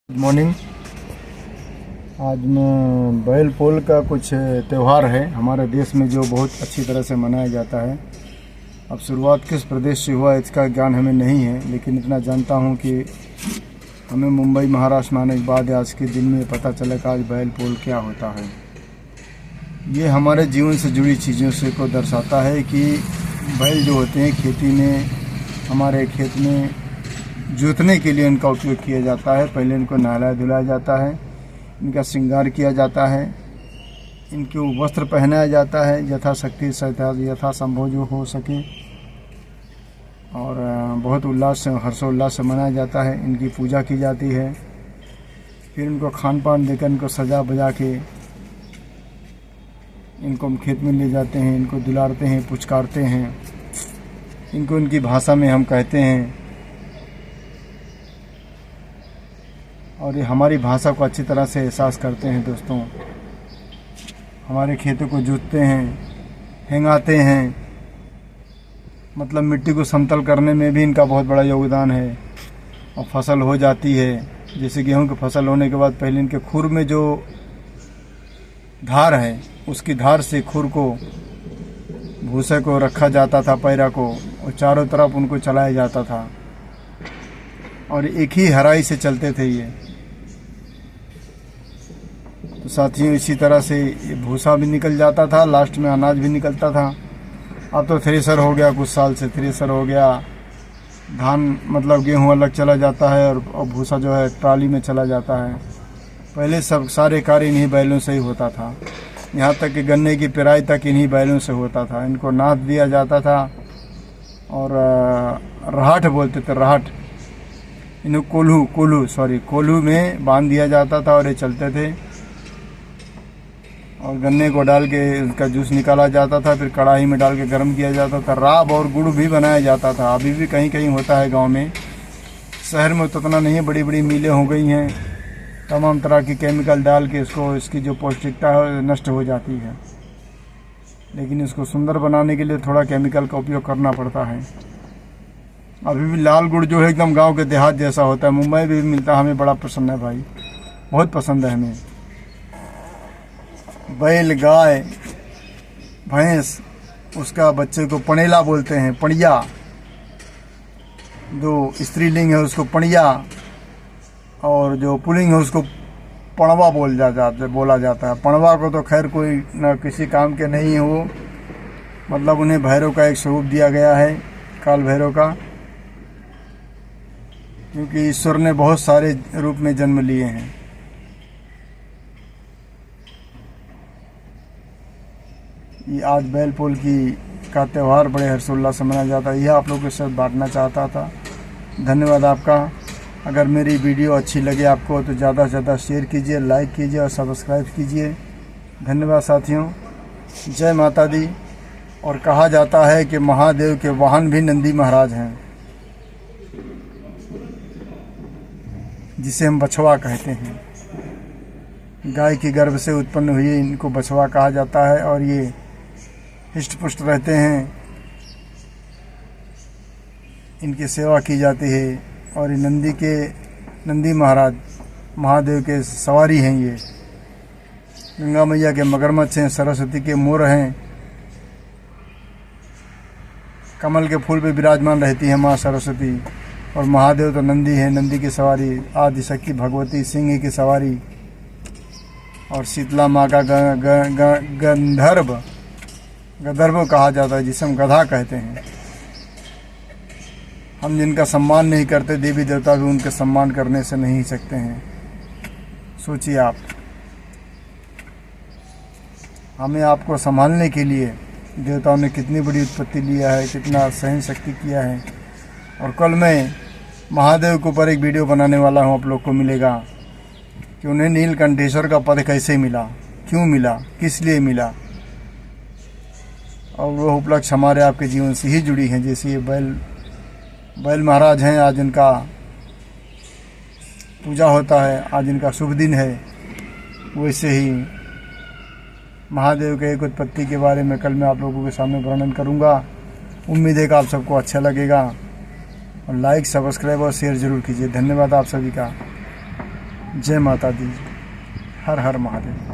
Good morning. आज मैं बैल पोल का कुछ त्यौहार है हमारे देश में जो बहुत अच्छी तरह से मनाया जाता है। अब शुरुआत किस प्रदेश से हुआ इसका ज्ञान हमें नहीं है, लेकिन इतना जानता हूँ कि हमें मुंबई महाराष्ट्र में आने के बाद आज के दिन में पता चला कि आज बैल पोल क्या होता है। ये हमारे जीवन से जुड़ी चीज़ों से को दर्शाता है कि बैल जो होते हैं खेती में, हमारे खेत में जोतने के लिए इनका उपयोग किया जाता है। पहले इनको नहलाया धुलाया जाता है, इनका श्रृंगार किया जाता है, इनके वस्त्र पहनाया जाता है यथाशक्ति यथासंभव जो हो सके, और बहुत उल्लास से हर्षोल्लास से मनाया जाता है। इनकी पूजा की जाती है, फिर इनको खान पान देकर इनको सजा बजा के इनको हम खेत में ले जाते हैं, इनको दुलारते हैं, पुचकारते हैं। इनको इनकी भाषा में हम कहते हैं, और ये हमारी भाषा को अच्छी तरह से एहसास करते हैं। दोस्तों, हमारे खेतों को जोतते हैं, हेंगाते हैं, मतलब मिट्टी को समतल करने में भी इनका बहुत बड़ा योगदान है। और फसल हो जाती है, जैसे गेहूं की फसल होने के बाद पहले इनके खुर में जो धार है, उसकी धार से खुर को, भूसे को रखा जाता था, पैरा को, और चारों तरफ उनको चलाया जाता था, और एक ही हराई से चलते थे ये। तो साथियों, इसी तरह से भूसा भी निकल जाता था, लास्ट में अनाज भी निकलता था। अब तो थ्रेसर हो गया, कुछ साल से थ्रेसर हो गया, धान मतलब गेहूं अलग चला जाता है और भूसा जो है ट्राली में चला जाता है। पहले सब सारे कार्य इन्हीं बैलों से ही होता था, यहाँ तक कि गन्ने की पेराई तक इन्हीं बैलों से होता था। इनको नाथ दिया जाता था, और राहट बोलते थे, राहट, इन्हें कोल्हू में बांध दिया जाता था और ये चलते थे। और गन्ने को डाल के उसका जूस निकाला जाता था, फिर कढ़ाई में डाल के गर्म किया जाता था। राब और गुड़ भी बनाया जाता था। अभी भी कहीं कहीं होता है गांव में, शहर में तो उतना नहीं है। बड़ी बड़ी मिलें हो गई हैं, तमाम तरह की केमिकल डाल के इसकी जो पौष्टिकता है नष्ट हो जाती है। लेकिन इसको सुंदर बनाने के लिए थोड़ा केमिकल का उपयोग करना पड़ता है। अभी भी लाल गुड़ जो है एकदम गांव के देहात जैसा होता है, मुंबई में भी मिलता है। हमें बड़ा पसंद है भाई, बहुत पसंद है हमें। बैल, गाय, भैंस, उसका बच्चे को पणेला बोलते हैं, पणिया। जो स्त्रीलिंग है उसको पणिया, और जो पुल्लिंग है उसको पणवा बोला जाता है। पणवा को तो खैर कोई न किसी काम के नहीं हो, मतलब उन्हें भैरव का एक स्वरूप दिया गया है, काल भैरव का, क्योंकि ईश्वर ने बहुत सारे रूप में जन्म लिए हैं। ये आज बैल पोल का त्यौहार बड़े हर्षोल्लास से मनाया जाता है। यह आप लोगों के साथ बांटना चाहता था। धन्यवाद आपका। अगर मेरी वीडियो अच्छी लगे आपको तो ज़्यादा से ज़्यादा शेयर कीजिए, लाइक कीजिए और सब्सक्राइब कीजिए। धन्यवाद साथियों। जय माता दी। और कहा जाता है कि महादेव के वाहन भी नंदी महाराज हैं, जिसे हम बछवा कहते हैं। गाय की गर्भ से उत्पन्न हुई इनको बछवा कहा जाता है, और ये हिष्ट पुष्ट रहते हैं, इनकी सेवा की जाती है। और ये नंदी महाराज महादेव के सवारी हैं। ये गंगा मैया के मगरमच्छ हैं, सरस्वती के मोर हैं, कमल के फूल पे विराजमान रहती है माँ सरस्वती। और महादेव तो नंदी है, नंदी की सवारी, आदिशक्ति भगवती सिंह की सवारी। और शीतला माँ का गंधर्व कहा जाता है, जिसे हम गधा कहते हैं। हम जिनका सम्मान नहीं करते, देवी देवता भी उनके सम्मान करने से नहीं सकते हैं। सोचिए आप, हमें आपको संभालने के लिए देवताओं ने कितनी बड़ी उत्पत्ति लिया है, कितना सहन शक्ति किया है। और कल मैं महादेव के ऊपर एक वीडियो बनाने वाला हूँ, आप लोग को मिलेगा कि उन्हें नीलकंठेश्वर का पद कैसे मिला, क्यों मिला, किस लिए मिला। और वो उपलक्ष्य हमारे आपके जीवन से ही जुड़ी हैं। जैसे ये बैल महाराज हैं, आज इनका पूजा होता है, आज इनका शुभ दिन है। वैसे ही महादेव के एक उत्पत्ति के बारे में कल मैं आप लोगों के सामने वर्णन करूंगा। उम्मीद है कि आप सबको अच्छा लगेगा। और लाइक, सब्सक्राइब और शेयर ज़रूर कीजिए। धन्यवाद आप सभी का। जय माता दी। हर हर महादेव।